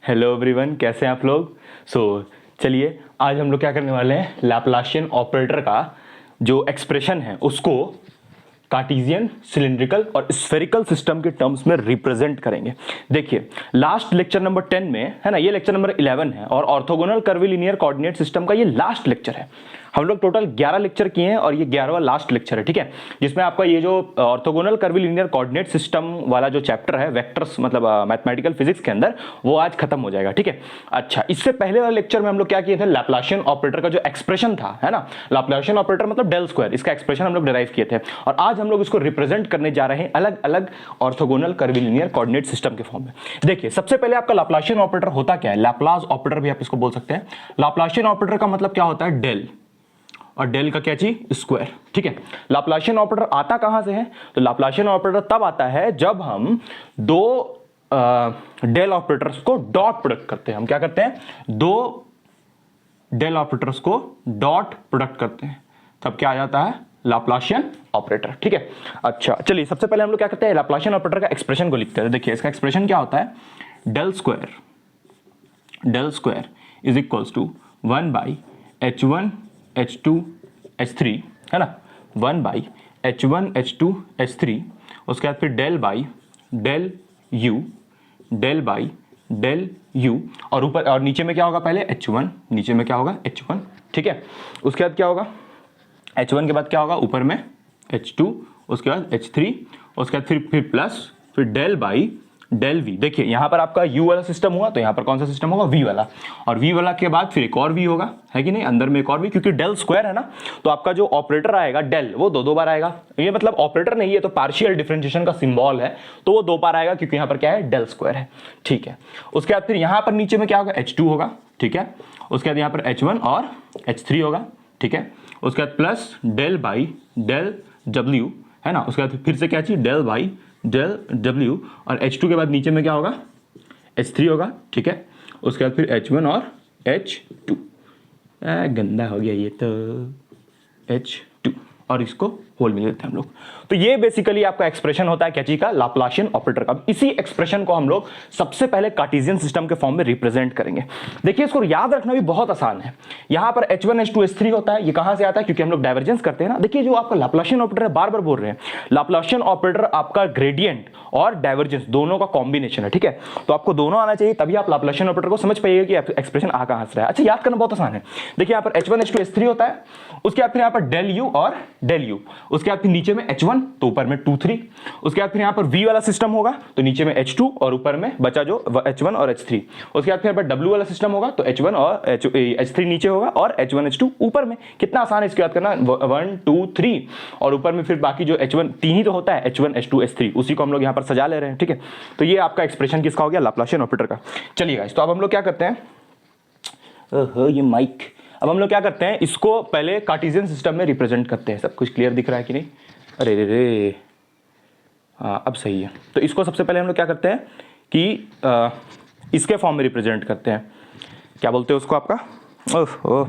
Hello everyone, कैसे हैं आप लोग। चलिए आज हम लोग क्या करने वाले हैं, लैप्लाशियन ऑपरेटर का जो एक्सप्रेशन है उसको कार्टेशियन, सिलिंड्रिकल और स्फेरिकल सिस्टम के टर्म्स में रिप्रेजेंट करेंगे। देखिए लास्ट लेक्चर नंबर 10 में है ना, ये लेक्चर नंबर 11 है और ऑर्थोगोनल कर्विलिनियर कोऑर्डिनेट सिस्टम का ये लास्ट लेक्चर है। हम लोग टोटल 11 लेक्चर किए हैं और ये 11वां लास्ट लेक्चर है, ठीक है, जिसमें आपका ये जो ऑर्थोगोनल कर्विलिनियर कोऑर्डिनेट सिस्टम वाला जो चैप्टर है वेक्टर्स मतलब मैथमेटिकल फिजिक्स के अंदर, वो आज खत्म हो जाएगा, ठीक है। अच्छा, इससे पहले वाले लेक्चर में हम लोग क्या किए थे, लैप्लाशियन ऑपरेटर का जो एक्सप्रेशन था, है ना, लैप्लाशियन ऑपरेटर मतलब डेल स्क्वायर, इसका एक्सप्रेशन हम लोग डिराइव किए थे और आज हम लोग इसको रिप्रेजेंट करने जा रहे हैं अलग अलग ऑर्थोगोनल कर्विलिनियर कोऑर्डिनेट सिस्टम के फॉर्म में। देखिए सबसे पहले आपका लैप्लाशियन ऑपरेटर होता क्या है, लैप्लास ऑपरेटर भी आप इसको बोल सकते हैं। लैप्लाशियन ऑपरेटर का मतलब क्या होता है, डेल, और डेल का क्या चीज, स्क्वायर, ठीक है। लैप्लाशियन ऑपरेटर आता कहां से है, तो लैप्लाशियन ऑपरेटर तब आता है जब हम दो डेल ऑपरेटर्स को डॉट प्रोडक्ट करते हैं। हम क्या करते हैं, दो डेल ऑपरेटर्स को डॉट प्रोडक्ट करते हैं, तब क्या आ जाता है, लैप्लाशियन ऑपरेटर, ठीक है। अच्छा चलिए सबसे पहले हम लोग क्या करते हैं, लैप्लाशियन ऑपरेटर का एक्सप्रेशन को लिखते हैं। देखिए इसका एक्सप्रेशन क्या होता है, del square is equals to 1 by h1 h2 h3, है ना, 1 बाई h1 h2 h3, उसके बाद फिर डेल बाई डेल यू और ऊपर और नीचे में क्या होगा, पहले h1, नीचे में क्या होगा h1, ठीक है। उसके बाद क्या होगा, h1 के बाद क्या होगा, ऊपर में h2, उसके बाद h3, उसके बाद फिर प्लस, फिर डेल बाई डेल वी। देखिए यहां पर आपका u वाला सिस्टम हुआ तो यहां पर कौन सा सिस्टम होगा, v वाला, और v वाला के बाद फिर एक और v होगा, है कि नहीं, अंदर में एक और v, क्योंकि डेल स्क्वायर है ना, तो आपका जो ऑपरेटर आएगा डेल वो दो बार आएगा। ये मतलब ऑपरेटर नहीं है तो पार्शियल डिफरेंशिएशन का सिंबल है, तो वो 2 बार आएगा क्योंकि यहां पर क्या है, डेल स्क्वायर है, ठीक है। उसके बाद फिर यहां पर नीचे में क्या होगा, h2 होगा, ठीक है। उसके बाद यहां पर h1 और h3 होगा, ठीक है। उसके बाद plus del by del w, है ना। उसके बाद फिर से क्या चीज, डेल बाई डेल w, और h2 के बाद नीचे में क्या होगा, h3 होगा, ठीक है। उसके बाद फिर h1 और h2, गंदा हो गया ये तो, h2, और इसको होल मिल देते हैं हम लोग। तो ये बेसिकली आपका एक्सप्रेशन होता है क्या चीज का, लैप्लाशियन ऑपरेटर का। इसी एक्सप्रेशन को हम लोग सबसे पहले कार्टेशियन सिस्टम के फॉर्म में रिप्रेजेंट करेंगे। देखिए इसको याद रखना भी बहुत आसान है। यहां पर h1 h2 h3 होता है, ये कहां से आता है, क्योंकि हम लोग डाइवर्जेंस करते हैं ना। देखिए जो आपका लैप्लाशियन ऑपरेटर है, बार बार बोल रहे हैं, लैप्लाशियन ऑपरेटर आपका ग्रेडियंट और डाइवर्जेंस दोनों का कॉम्बिनेशन है, ठीक है। तो आपको दोनों आना चाहिए, तभी आप लैप्लाशियन ऑपरेटर को समझ पाइएगा कि एक्सप्रेशन आ कहां से रहा है। अच्छा याद करना बहुत आसान है। देखिए यहां पर h1 h2 h3 होता है, उसके बाद फिर यहां पर डेल u और डेल u, उसके बाद फिर नीचे में h1 तो ऊपर में 2 3, उसके बाद फिर यहां पर v वाला सिस्टम होगा तो नीचे में h2 और ऊपर में बचा जो h1 और h3, उसके बाद फिर यहां पर w वाला सिस्टम होगा तो h1 और h3 नीचे होगा और h1 h2 ऊपर में। कितना आसान है इसको याद करना, 1 2 3, और ऊपर में फिर बाकी जो h1 तीन ही तो होता है, h1 h2 h3, उसी को हम लोग यहां पर सजा ले रहे हैं, ठीक है। तो ये आपका एक्सप्रेशन किसका हो गया, लैप्लाशियन ऑपरेटर का। चलिए गाइस, तो अब हम लोग क्या करते हैं, ओहो ये माइक, अब हम लोग क्या करते हैं, इसको पहले कार्टेशियन सिस्टम में रिप्रेजेंट करते हैं। सब कुछ क्लियर दिख रहा है कि नहीं, अरे रे रे, हाँ अब सही है। तो इसको सबसे पहले हम लोग क्या करते हैं कि इसके फॉर्म में रिप्रेजेंट करते हैं, क्या बोलते हैं उसको आपका, ओह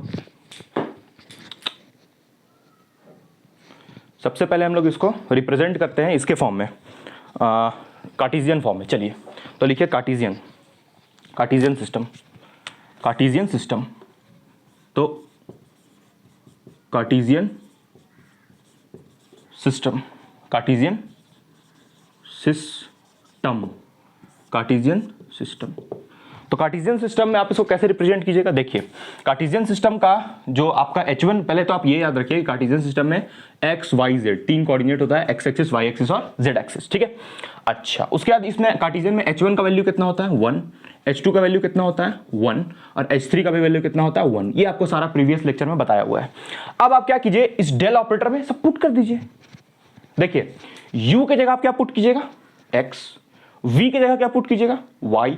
सबसे पहले हम लोग इसको रिप्रेजेंट करते हैं इसके फॉर्म में, कार्टेशियन फॉर्म में। चलिए तो लिखिए कार्टेशियन सिस्टम, तो कार्टेशियन सिस्टम, तो कार्टेशियन सिस्टम में आप इसको कैसे रिप्रेजेंट कीजिएगा। देखिए कार्टेशियन सिस्टम का जो आपका h1, पहले तो आप ये याद रखिए कार्टेशियन सिस्टम में x y z 3 कोऑर्डिनेट होता है, x एक्सिस, y एक्सिस और z एक्सिस, ठीक है। अच्छा उसके बाद इसमें कार्टेशियन में h1 का वैल्यू कितना होता है 1, h2 का वैल्यू कितना होता है 1, और h3 का भी वैल्यू कितना होता है 1। ये आपको सारा प्रीवियस लेक्चर में बताया हुआ है। अब आप क्या कीजिए, इस डेल ऑपरेटर में सब पुट कर दीजिए। देखिए u के जगह आप क्या पुट कीजिएगा, x, v के जगह क्या पुट कीजिएगा, y,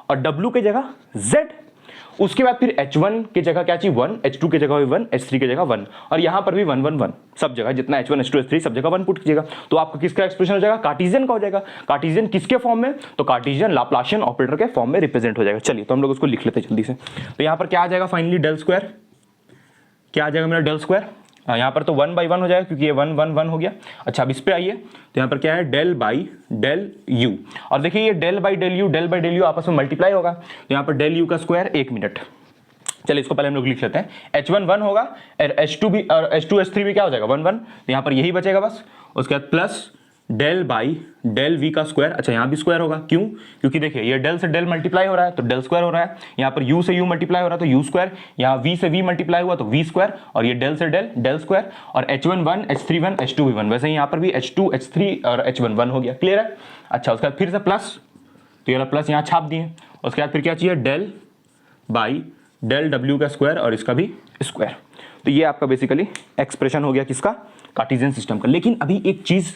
और w के जगह z। उसके बाद फिर h1 की जगह क्या चाहिए 1, h2 की जगह 1, h3 की जगह 1, और यहां पर भी 1 1 1, सब जगह जितना h1 h2 h3 सब जगह 1 पुट कीजिएगा। तो आपका किसका एक्सप्रेशन हो जाएगा, कार्टेशियन का हो जाएगा। कार्टेशियन किसके फॉर्म में, तो कार्टेशियन लैप्लाशियन ऑपरेटर के फॉर्म में रिप्रेजेंट हो जाएगा। चलिए तो हम लोग उसको लिख लेते हैं जल्दी से। तो यहां पर क्या आ जाएगा फाइनली, डेल स्क्वायर, क्या आ जाएगा मेरा डेल स्क्वायर, यहाँ पर तो 1/1 हो जाएगा क्योंकि ये 1 1 1 हो गया। अच्छा अब इस पे आइए, तो यहाँ पर क्या है, डेल बाई डेल यू, और देखिए ये डेल बाई डेल यू आपस में मल्टीप्लाई होगा, तो यहाँ पर डेल यू का स्क्वायर 1 मिनट। चलिए इसको पहले हम लोग लिख लेते हैं, H1 1 होगा और H2 भी, और H2 H3 भी क्या हो जाएगा 1 1, तो यहाँ पर यही बचेगा बस। उसके बाद plus del by del V का स्क्वायर, अच्छा यहाँ भी स्क्वायर होगा, क्यों, क्योंकि देखिए ये डेल से डेल मल्टीप्लाई हो रहा है तो डेल स्क्वायर हो रहा है, यहाँ पर यू से यू मल्टीप्लाई हो रहा है तो यू स्क्वायर, यहाँ वी से वी मल्टीप्लाई हुआ तो वी स्क्वायर, और ये डेल से डेल डेल स्क्वायर, और H1 1 H3 1 H2 भी 1, वैसे ही यहाँ पर भी H2 H3 और H1 1 हो गया, क्लियर है। अच्छा उसके बाद फिर से प्लस, तो ये वाला प्लस यहाँ छाप दिए, उसके बाद फिर क्या चाहिए, डेल बाई डेल डब्ल्यू का स्क्वायर और इसका भी स्क्वायर। तो ये आपका बेसिकली एक्सप्रेशन हो गया किसका, कार्टेशियन सिस्टम का। लेकिन अभी एक चीज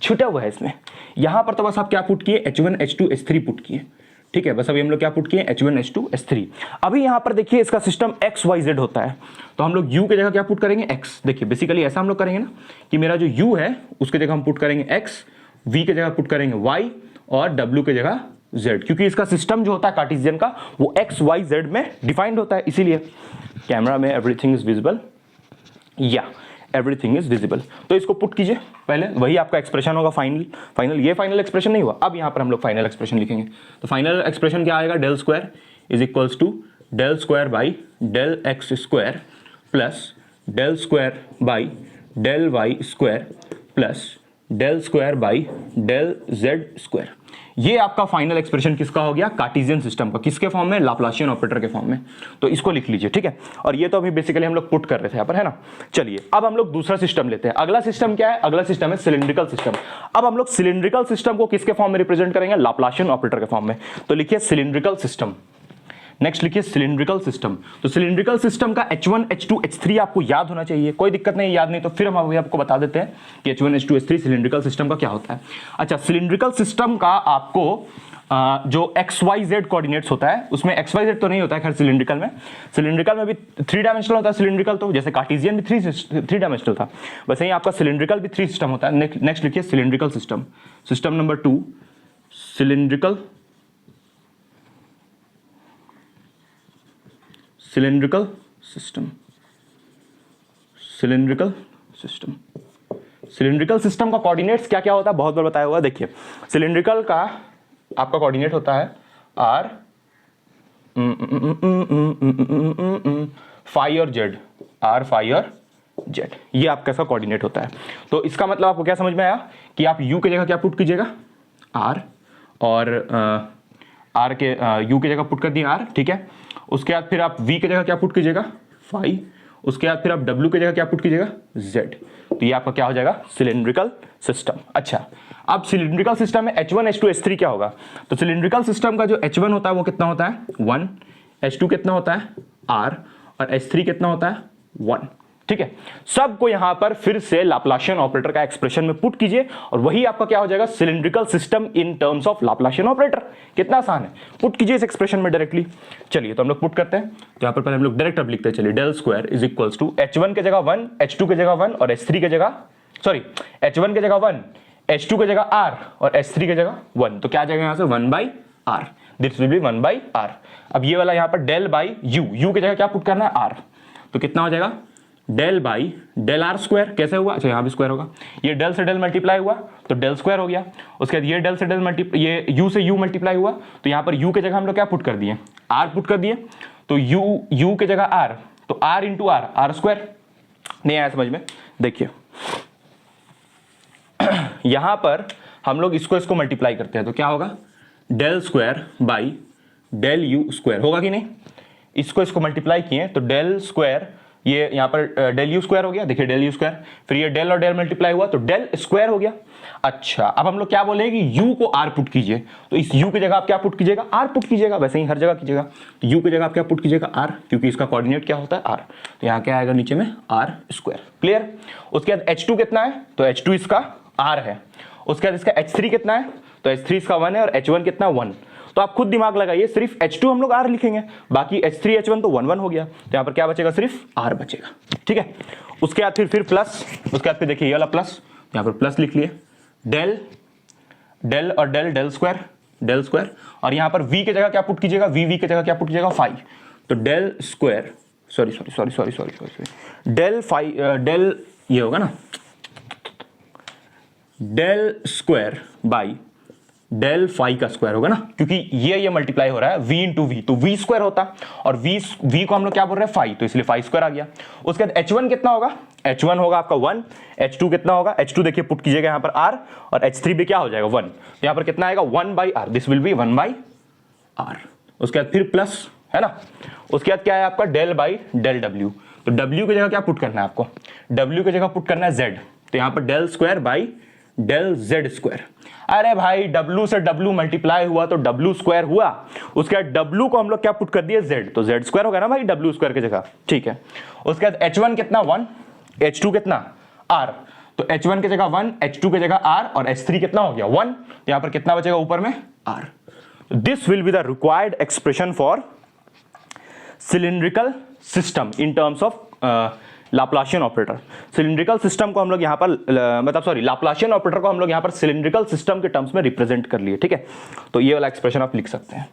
छुटा हुआ है इसमें, यहां पर तो बस आप क्या पुट किए, H1 H2 H3 पुट किए, ठीक है, बस अभी हम लोग क्या पुट किए, H1 H2 H3। अभी यहां पर देखिए इसका सिस्टम XYZ होता है, तो हम लोग U की जगह क्या पुट करेंगे, X। देखिए बेसिकली ऐसा हम लोग करेंगे ना कि मेरा जो U है उसके जगह हम पुट करेंगे X, V की जगह पुट करेंगे Y और W की जगह Z, क्योंकि इसका सिस्टम जो होता है कार्टेशियन का वो XYZ में डिफाइंड होता है, इसीलिए कैमरा में एवरीथिंग इज विजिबल, या एवरीथिंग इज विजिबल। तो इसको पुट कीजिए पहले, वही आपका एक्सप्रेशन होगा फाइनल। ये फाइनल एक्सप्रेशन नहीं हुआ, अब यहां पर हम लोग फाइनल एक्सप्रेशन लिखेंगे। तो फाइनल एक्सप्रेशन क्या आएगा, del square is equals to del square by del X square plus del square by del Y square plus del square by del Z square. ये आपका फाइनल एक्सप्रेशन किसका हो गया, Cartesian system का, किसके form में, लाप्लासियन ऑपरेटर के form में। तो इसको लिख लीजिए, ठीक है। और ये तो अभी बेसिकली हम लोग पुट कर रहे थे यहाँ पर, है ना। चलिए अब हम लोग दूसरा सिस्टम लेते हैं। अगला सिस्टम क्या है, अगला सिस्टम है सिलिंड्रिकल सिस्टम। अब हम लोग सिलिंड्रिकल सिस्टम को किसके फॉर्म में रिप्रेजेंट करेंगे, लाप्लासियन ऑपरेटर के फॉर्म में। तो लिखिए सिलिंड्रिकल सिस्टम। नेक्स्ट लिखिए सिलिंड्रिकल सिस्टम। तो सिलिंड्रिकल सिस्टम का H1 H2 H3 आपको याद होना चाहिए, कोई दिक्कत नहीं, याद नहीं तो फिर हम अभी आपको बता देते हैं कि H1 H2 H3 cylindrical system का क्या होता है। अच्छा सिलिंड्रिकल सिस्टम का आपको जो XYZ कोऑर्डिनेट्स होता है उसमें XYZ तो नहीं होता है खैर सिलिंड्रिकल में भी 3 डायमेंशनल होता है सिलिंड्रिकल, तो जैसे कार्टेशियन भी 3 डायमेंशनल था वैसे ही आपका सिलिंड्रिकल भी 3 सिस्टम होता है। नेक्स्ट लिखिए cylindrical system. System number 2 cylindrical system. Cylindrical system का कोऑर्डिनेट्स क्या क्या होता है, बहुत बार बताया हुआ है। देखिए सिलिंड्रिकल का आपका कोऑर्डिनेट होता है R फाई और Z, R फाई और Z, ये आपका इसका कोऑर्डिनेट होता है। तो इसका मतलब आपको क्या समझ में आया कि आप U की जगह क्या पुट कीजिएगा, R, और R के U की जगह पुट कर दिए R, ठीक है। उसके बाद फिर आप V की जगह क्या पुट कीजिएगा, फाई। उसके बाद फिर आप W की जगह क्या पुट कीजिएगा, Z। तो ये आपका क्या हो जाएगा, सिलिंड्रिकल सिस्टम। अच्छा अब सिलिंड्रिकल सिस्टम में H1 H2 H3 क्या होगा, तो सिलिंड्रिकल सिस्टम का जो H1 होता है वो कितना होता है 1, H2 कितना होता है R, और H3 कितना होता है 1, ठीक है। सबको यहां पर फिर से लाप्लासियन ऑपरेटर का एक्सप्रेशन में पुट कीजिए और वही आपका क्या हो जाएगा, cylindrical system in terms of Laplacian operator. कितना आसान है, पुट कीजिए इस एक्सप्रेशन में डायरेक्टली। चलिए तो हम लोग पुट करते हैं, तो यहां पर पहले हम लोग डायरेक्ट अब लिखते हैं। चलिए del square is equals to H1 की जगह 1, H2 की जगह 1 और H3 की जगह, सॉरी H1 की जगह 1, H2 की जगह R और H3 की जगह 1, तो क्या आ जाएगा यहां से 1/R, this will be 1/R। अब ये वाला यहां पर डेल बाई U की जगह क्या पुट करना है R, तो कितना हो जाएगा del by del R square, कैसे हुआ, अच्छा यहाँ भी स्क्वायर होगा, ये डेल से डेल मल्टीप्लाई हुआ तो डेल स्क्वायर हो गया। उसके बाद ये डेल से डेल ये U से U मल्टीप्लाई हुआ तो यहाँ पर U की जगह हम लोग क्या पुट कर दिए, R पुट कर दिए, तो U की जगह R, तो R इंटू R स्क्वायर। नहीं आया समझ में, देखिए यहां पर हम लोग इसको मल्टीप्लाई करते हैं तो क्या होगा, del square by del U square होगा कि नहीं। इसको मल्टीप्लाई किए तो डेल स्क्वायर, ये यहां पर डेल U स्क्वायर हो गया, देखिए डेल U स्क्वायर, फिर ये डेल और डेल मल्टीप्लाई हुआ तो डेल स्क्वायर हो गया। अच्छा अब हम लोग क्या बोले कि U को R पुट कीजिए, तो इस U की जगह आप क्या पुट कीजिएगा, R पुट कीजिएगा, वैसे ही हर जगह कीजिएगा। तो U की जगह आप क्या पुट कीजिएगा, R, क्योंकि इसका कोऑर्डिनेट क्या होता है R, तो यहाँ क्या आएगा नीचे में R स्क्वायर, क्लियर। उसके बाद H2 कितना है, तो H2 इसका R है। उसके बाद इसका H3 कितना है, तो H3 इसका 1 है और H1 कितना 1। तो आप खुद दिमाग लगाइए, सिर्फ H2 हम लोग R लिखेंगे, बाकी H3 H1 तो 1 1 हो गया, तो यहाँ पर क्या बचेगा, सिर्फ R बचेगा, ठीक है। उसके बाद फिर प्लस, उसके बाद फिर देखिए ये वाला प्लस, यहाँ पर प्लस लिख लिए, डेल और डेल स्क्वायर, और यहाँ पर V की जगह क्या पुट कीजिएगा, V की जगह क्या पुट कीजिएगा 5, तो डेल स्क्वायर सॉरी डेल ये होगा ना, del square by del phi का स्क्वायर होगा ना, क्योंकि ये मल्टीप्लाई हो रहा है v इंटू वी, तो v स्क्वायर होता और v को हम लोग क्या बोल रहे हैं फाई, तो इसलिए फाई स्क्वायर आ गया। उसके बाद h1 कितना होगा, h1 होगा आपका 1, h2 कितना होगा, h2 देखिए पुट कीजिएगा यहाँ पर r, और h3 भी क्या हो जाएगा 1, तो यहाँ पर कितना आएगा 1/r, this will be 1/r। उसके बाद फिर प्लस है ना, उसके बाद क्या है आपका डेल बाई डेल w, तो w की जगह क्या पुट करना है आपको, w की जगह पुट करना है z, तो यहाँ पर del square by del z square. अरे भाई w से w मल्टीप्लाई हुआ तो w स्क्वायर हुआ, उसके बाद w को हम लोग क्या पुट कर दिए z, तो z स्क्वायर होगा ना भाई w स्क्वायर की जगह, ठीक है। उसके बाद h1 कितना 1, h2 कितना r, तो h1 की जगह 1, h2 की जगह r, और h3 कितना हो गया 1, तो यहां पर कितना बचेगा ऊपर में r। This will be the required expression for cylindrical system in terms of Laplacian operator. Cylindrical system को हम लोग यहां पर लाप्लाशियन ऑपरेटर को हम लोग यहां पर सिलिंड्रिकल सिस्टम के टर्म्स में रिप्रेजेंट कर लिए, ठीक है। तो ये वाला एक्सप्रेशन आप लिख सकते हैं।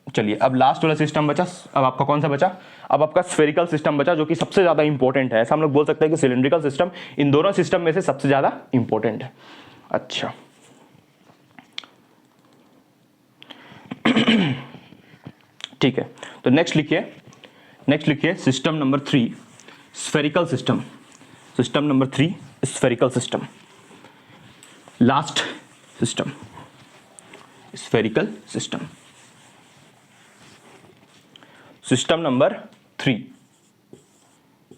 चलिए अब लास्ट वाला सिस्टम बचा, अब आपका कौन सा बचा, अब आपका स्फेरिकल सिस्टम बचा, जो कि सबसे ज्यादा इंपॉर्टेंट है। ऐसा हम लोग बोल सकते हैं कि सिलिंड्रिकल सिस्टम इन दोनों सिस्टम में से सबसे ज्यादा इंपॉर्टेंट है। अच्छा ठीक है, तो नेक्स्ट लिखिए system number 3 spherical system, system number 3 spherical system, last system spherical system, system number 3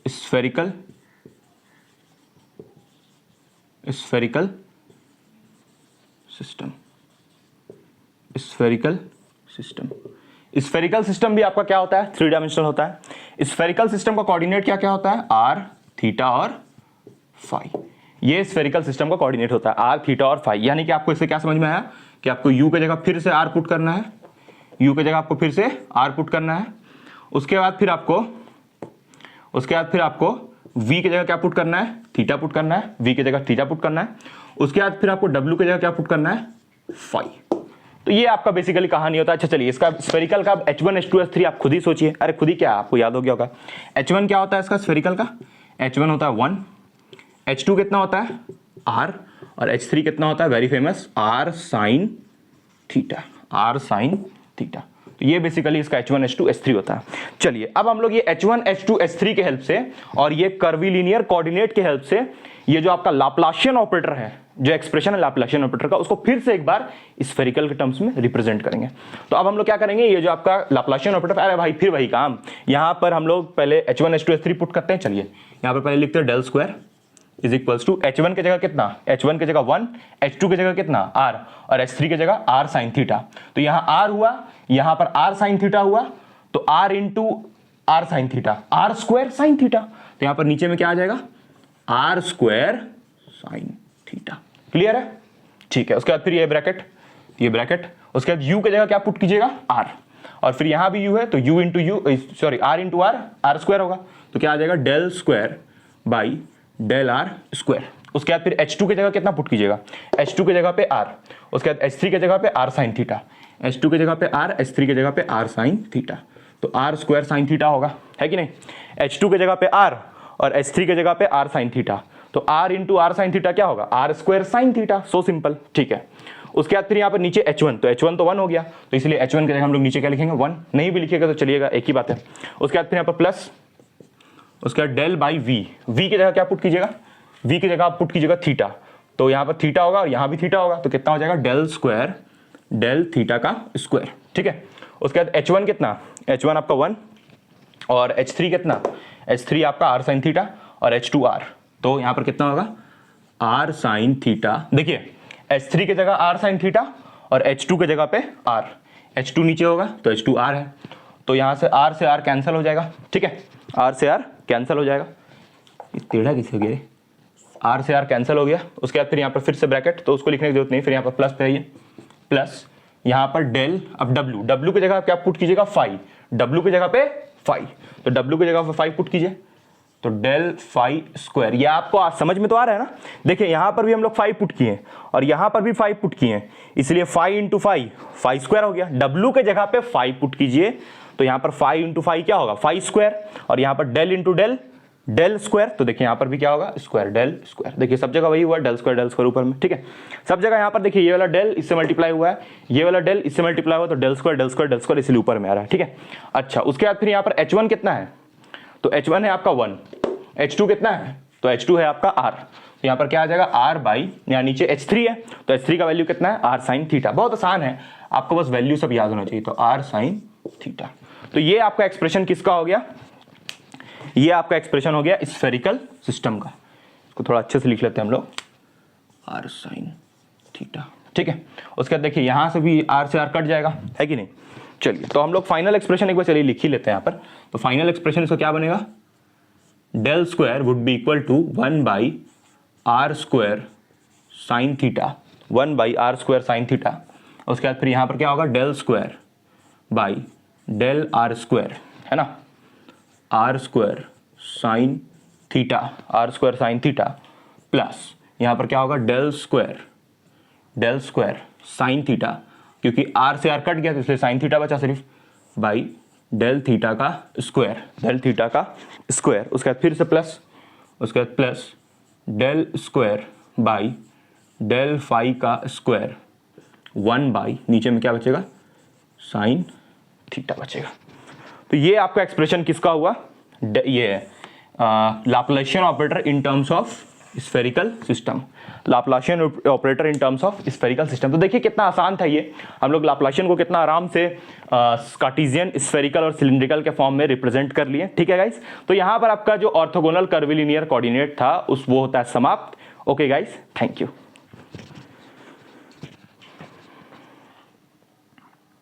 spherical system, spherical system. Spherical system भी आपका क्या होता है, 3 डायमेंशनल होता है। स्फेरिकल सिस्टम का कोऑर्डिनेट क्या क्या होता है, r, थीटा और फाई। ये स्फेरिकल सिस्टम का कोऑर्डिनेट होता है r, थीटा और फाई। यानी कि आपको इससे क्या समझ में आया कि आपको u की जगह फिर से r पुट करना है, u की जगह आपको फिर से r पुट करना है। उसके बाद फिर आपको v की जगह क्या पुट करना है, थीटा पुट करना है, v की जगह थीटा पुट करना है। उसके बाद फिर आपको w की जगह क्या पुट करना है, फाई। तो ये आपका बेसिकली कहानी होता है। अच्छा चलिए, इसका स्फेरिकल का h1 h2 h3 आप खुद ही सोचिए। अरे खुद ही क्या, आपको याद हो गया होगा। h1 क्या होता है इसका स्फेरिकल का, h1 होता है 1, h2 कितना होता है r, और h3 कितना होता है very famous r sine theta, r sine theta. तो ये बेसिकली इसका h1 h2 h3 होता है। चलिए अब हम लोग ये h1 h2 h3 के हेल्प से और ये कर्वीलिनियर कोऑर्डिनेट के हेल्प से ये जो आपका लाप्लाशियन ऑपरेटर है, जो एक्सप्रेशन है लाप्लाशियन ऑपरेटर का, उसको फिर से एक बार स्फेरिकल के टर्म्स में रिप्रेजेंट करेंगे। तो अब हम लोग क्या करेंगे, ये जो आपका लाप्लाशियन ऑपरेटर, अरे भाई फिर वही काम, यहां पर हम लोग पहले h1 h2 h3 पुट करते हैं। चलिए यहां पर पहले लिखते हैं del square is equals to h1 की जगह कितना, h1 की जगह 1, h2 की जगह कितना r, और h3 की जगह r साइन थीटा। तो यहां r हुआ, यहां पर r साइन थीटा हुआ, तो r into r sine theta, r square sine theta. तो यहां पर नीचे में क्या आ जाएगा, r square sine theta. Clear है, ठीक है। उसके बाद फिर ये ब्रैकेट, उसके बाद u की जगह क्या पुट कीजिएगा, r, और फिर यहां भी u है तो u into U, sorry r into r square होगा। तो क्या आ जाएगा del square by del r square. उसके बाद फिर h2 की जगह कितना पुट कीजिएगा, h2 की जगह पे r, उसके बाद h3 की जगह पे r साइन थीटा, h2 की जगह पे r, h3 की जगह पे r साइन थीटा। तो r स्क्वायर साइन थीटा होगा, है कि नहीं। h2 की जगह पे r और h3 की जगह पे r साइन थीटा, तो r into r sine theta क्या होगा, r square sine theta. So simple, ठीक है। उसके बाद फिर यहाँ पर नीचे h1, तो h1 तो 1 हो गया, तो इसलिए h1 की जगह हम लोग नीचे क्या लिखेंगे 1, नहीं भी लिखिएगा तो चलिएगा, एक ही बात है। उसके बाद फिर यहाँ पर प्लस, उसके बाद डेल बाई v, v की जगह क्या पुट कीजिएगा, v की जगह आप पुट कीजिएगा थीटा, तो यहाँ पर थीटा होगा और यहाँ भी थीटा होगा, तो कितना हो जाएगा डेल स्क्वायर डेल थीटा का स्क्वायर, ठीक है। उसके बाद h1 कितना, h1 आपका 1, और h3 कितना, h3 आपका r साइन थीटा, और h2 r, तो यहाँ पर कितना होगा r साइन थीटा। देखिए h3 की जगह r साइन थीटा और h2 की जगह पे r, h2 नीचे होगा तो h2 r है, तो यहाँ से r कैंसिल हो जाएगा, ठीक है, r से r कैंसिल हो जाएगा। टेढ़ा किसे हो गया, r से r कैंसिल हो गया। उसके बाद फिर यहाँ पर फिर से ब्रैकेट, तो उसको लिखने की जरूरत नहीं, फिर यहाँ पर प्लस पे आइए, प्लस यहाँ पर डेल, अब w की जगह आप क्या पुट कीजिएगा 5, w की जगह पे 5, तो w की जगह पे 5 पुट कीजिए, तो डेल फाई स्क्वायर। ये आपको आज समझ में तो आ रहा है ना। देखिए यहां पर भी हम लोग फाई पुट किए हैं और यहां पर भी फाई पुट किए हैं, इसलिए phi into phi, phi square हो गया। डब्ल्यू के जगह पे फाई पुट कीजिए तो यहां पर फाई इंटू फाई क्या होगा, फाई स्क्वायर, और यहां पर del into del, del square. तो देखिए यहां पर भी क्या होगा, स्क्वायर, डेल स्क्वायर। देखिए सब जगह वही हुआ, डेल स्क्वायर ऊपर में, ठीक है। सब जगह यहां पर देखिए ये वाला डेल इससे मल्टीप्लाई हुआ है, ये वाला डेल इससे मल्टीप्लाई हुआ, तो डेल स्क्वायर इसलिए ऊपर में आ रहा है, ठीक है। अच्छा उसके बाद फिर यहां पर h1 कितना है, तो h1 है आपका 1, h2 कितना है, तो h2 है आपका r, तो यहां पर क्या आ जाएगा r बाई, यहाँ नीचे h3 है तो h3 का वैल्यू कितना है, r साइन थीटा। बहुत आसान है, आपको बस वैल्यू सब याद होना चाहिए, तो r साइन थीटा। तो ये आपका एक्सप्रेशन किसका हो गया, ये आपका एक्सप्रेशन हो गया स्फेरिकल सिस्टम का। इसको थोड़ा अच्छे से लिख लेते हैं हम लोग, r साइन थीटा, ठीक है। उसके बाद देखिए यहां से भी r से r कट जाएगा, है कि नहीं। चलिए तो हम लोग फाइनल एक्सप्रेशन एक बार चलिए लिख ही लेते हैं यहाँ पर। तो फाइनल एक्सप्रेशन इसका क्या बनेगा, del square would be equal to 1 by R square sine theta, 1 by R square sine theta. उसके बाद फिर यहाँ पर क्या होगा, del square by del R square, है ना, R square sine theta, R square sine theta, plus यहाँ पर क्या होगा, डेल स्क्वायर साइन थीटा, क्योंकि आर से आर कट गया तो इसलिए साइन थीटा बचा सिर्फ, बाई डेल थीटा का स्क्वायर, डेल थीटा का स्क्वायर। उसके बाद फिर से प्लस, उसके बाद plus del square by del phi का स्क्वायर, 1 बाई नीचे में क्या बचेगा, साइन थीटा बचेगा। तो ये आपका एक्सप्रेशन किसका हुआ, ये Laplacian operator in terms of spherical system, Laplacian operator in terms of spherical system. तो देखिए कितना आसान था ये, हम लोग लाप्लासियन को कितना आराम से कार्टेशियन, स्फेरिकल और सिलिंड्रिकल के फॉर्म में रिप्रेजेंट कर लिए, ठीक है गाइस। तो यहाँ पर आपका जो ऑर्थोगोनल कर्विलिनियर कोऑर्डिनेट था वो होता है समाप्त। Okay guys, thank you.